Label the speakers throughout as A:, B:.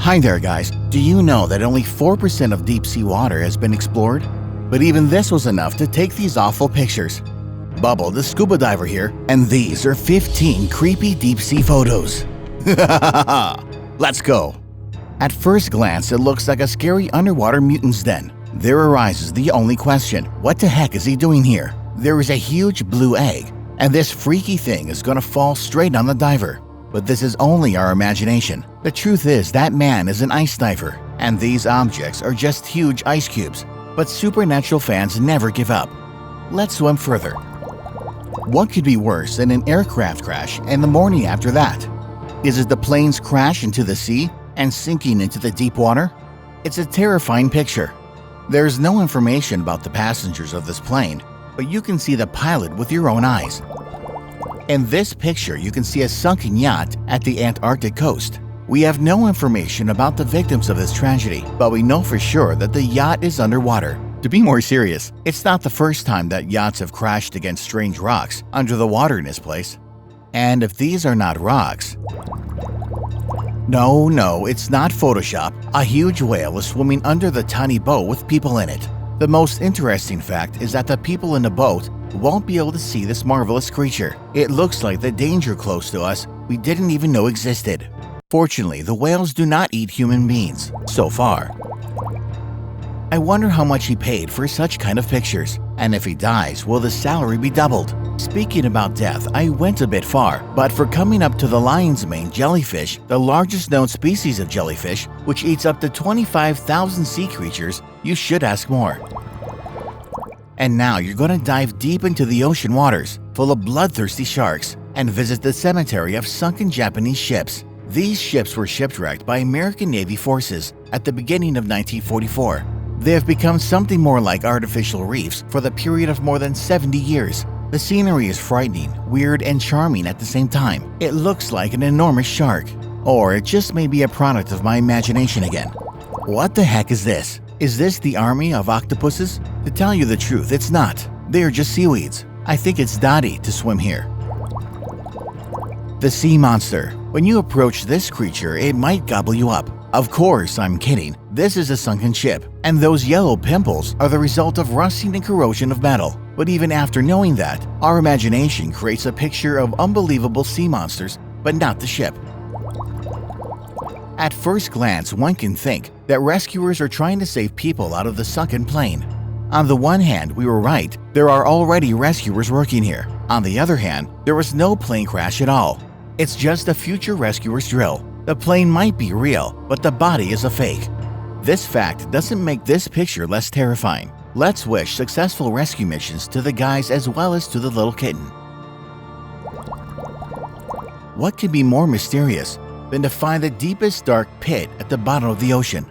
A: Hi there guys, do you know that only 4% of deep sea water has been explored? But even this was enough to take these awful pictures. Bubble the scuba diver here, and these are 15 creepy deep sea photos. Let's go! At first glance, it looks like a scary underwater mutant's den. There arises the only question, what the heck is he doing here? There is a huge blue egg, and this freaky thing is gonna fall straight on the diver. But this is only our imagination. The truth is that man is an ice diver, and these objects are just huge ice cubes. But supernatural fans never give up. Let's swim further. What could be worse than an aircraft crash and the morning after that? Is it the plane's crash into the sea and sinking into the deep water? It's a terrifying picture. There's no information about the passengers of this plane, but you can see the pilot with your own eyes. In this picture, you can see a sunken yacht at the Antarctic coast. We have no information about the victims of this tragedy, but we know for sure that the yacht is underwater. To be more serious, it's not the first time that yachts have crashed against strange rocks under the water in this place. And if these are not rocks… No, it's not Photoshop. A huge whale is swimming under the tiny boat with people in it. The most interesting fact is that the people in the boat won't be able to see this marvelous creature. It looks like the danger close to us we didn't even know existed. Fortunately, the whales do not eat human beings, so far. I wonder how much he paid for such kind of pictures, and if he dies, will the salary be doubled? Speaking about death, I went a bit far, but for coming up to the lion's mane jellyfish, the largest known species of jellyfish, which eats up to 25,000 sea creatures, you should ask more. And now you're going to dive deep into the ocean waters, full of bloodthirsty sharks, and visit the cemetery of sunken Japanese ships. These ships were shipwrecked by American Navy forces at the beginning of 1944. They have become something more like artificial reefs for the period of more than 70 years. The scenery is frightening, weird, and charming at the same time. It looks like an enormous shark. Or it just may be a product of my imagination again. What the heck is this? Is this the army of octopuses? To tell you the truth, it's not. They are just seaweeds. I think it's Dottie to swim here. The sea monster. When you approach this creature, it might gobble you up. Of course, I'm kidding. This is a sunken ship, and those yellow pimples are the result of rusting and corrosion of metal. But even after knowing that, our imagination creates a picture of unbelievable sea monsters, but not the ship. At first glance, one can think that rescuers are trying to save people out of the sunken plane. On the one hand, we were right, there are already rescuers working here. On the other hand, there was no plane crash at all. It's just a future rescuer's drill. The plane might be real, but the body is a fake. This fact doesn't make this picture less terrifying. Let's wish successful rescue missions to the guys as well as to the little kitten. What could be more mysterious than to find the deepest dark pit at the bottom of the ocean?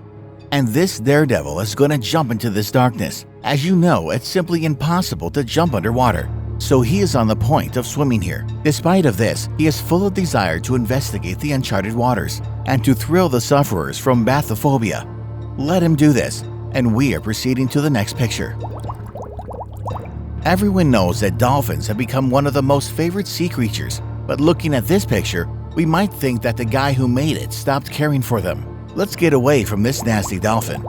A: And this daredevil is going to jump into this darkness. As you know, it's simply impossible to jump underwater. So he is on the point of swimming here. Despite of this, he is full of desire to investigate the uncharted waters and to thrill the sufferers from bathyphobia. Let him do this, and we are proceeding to the next picture. Everyone knows that dolphins have become one of the most favorite sea creatures, but looking at this picture, we might think that the guy who made it stopped caring for them. Let's get away from this nasty dolphin.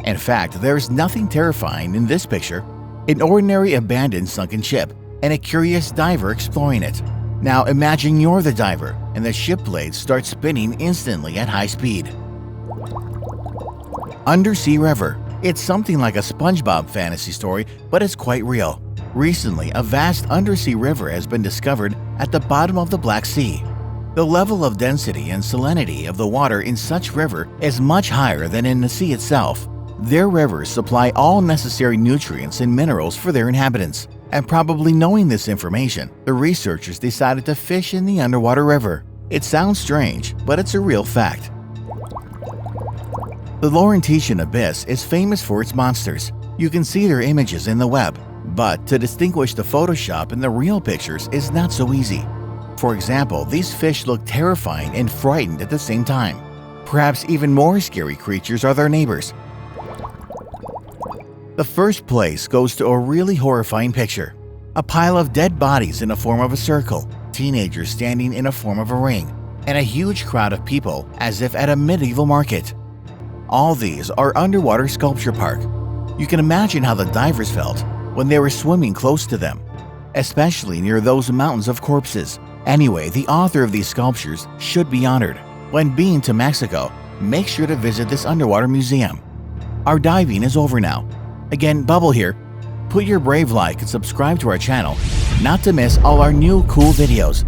A: In fact, there is nothing terrifying in this picture. An ordinary abandoned sunken ship, and a curious diver exploring it. Now imagine you're the diver, and the ship blades start spinning instantly at high speed. Undersea River. It's something like a SpongeBob fantasy story, but it's quite real. Recently, a vast undersea river has been discovered at the bottom of the Black Sea. The level of density and salinity of the water in such river is much higher than in the sea itself. Their rivers supply all necessary nutrients and minerals for their inhabitants. And probably knowing this information, the researchers decided to fish in the underwater river. It sounds strange, but it's a real fact. The Laurentian Abyss is famous for its monsters. You can see their images in the web, but to distinguish the Photoshop and the real pictures is not so easy. For example, these fish look terrifying and frightened at the same time. Perhaps even more scary creatures are their neighbors. The first place goes to a really horrifying picture. A pile of dead bodies in a form of a circle, teenagers standing in a form of a ring. and a huge crowd of people as if at a medieval market. All these are underwater sculpture park. You can imagine how the divers felt when they were swimming close to them, especially near those mountains of corpses. Anyway, the author of these sculptures should be honored. When being to Mexico, make sure to visit this underwater museum. Our diving is over now. Again, Bubble here. Put your brave like and subscribe to our channel not to miss all our new cool videos.